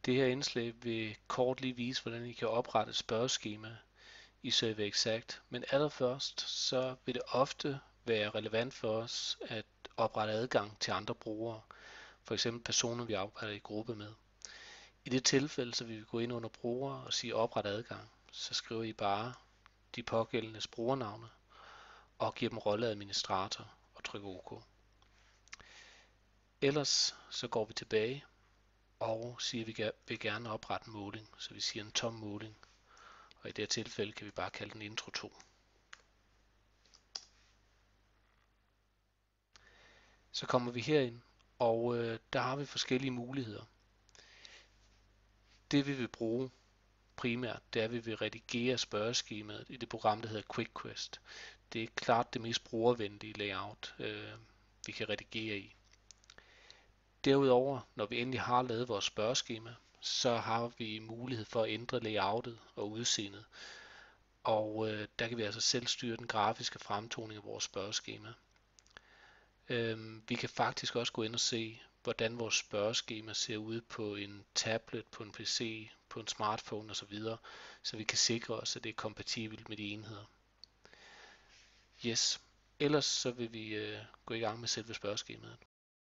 Det her indslag vil kort lige vise, hvordan I kan oprette et spørgeskema i SurveyExact, men allerførst så vil det ofte være relevant for os at oprette adgang til andre brugere, for eksempel personer, vi arbejder i gruppe med. I det tilfælde så vil vi gå ind under brugere og sige opret adgang. Så skriver I bare de pågældendes brugernavne og giver dem rolleadministrator og trykker OK. Ellers så går vi tilbage og siger, at vi vil gerne oprette en måling, så vi siger en tom måling, og i det her tilfælde kan vi bare kalde den intro 2. Så kommer vi herind, og der har vi forskellige muligheder. Det vi vil bruge primært, det er, at vi vil redigere spørgeskemaet i det program, der hedder QuickQuest. Det er klart det mest brugervenlige layout, vi kan redigere i. Derudover, når vi endelig har lavet vores spørgeskema, så har vi mulighed for at ændre layoutet og udseendet. Og der kan vi altså selv styre den grafiske fremtoning af vores spørgeskema. Vi kan faktisk også gå ind og se, hvordan vores spørgeskema ser ud på en tablet, på en PC, på en smartphone osv., så vi kan sikre os, at det er kompatibelt med de enheder. Yes. Ellers så vil vi gå i gang med selve spørgeskemaet.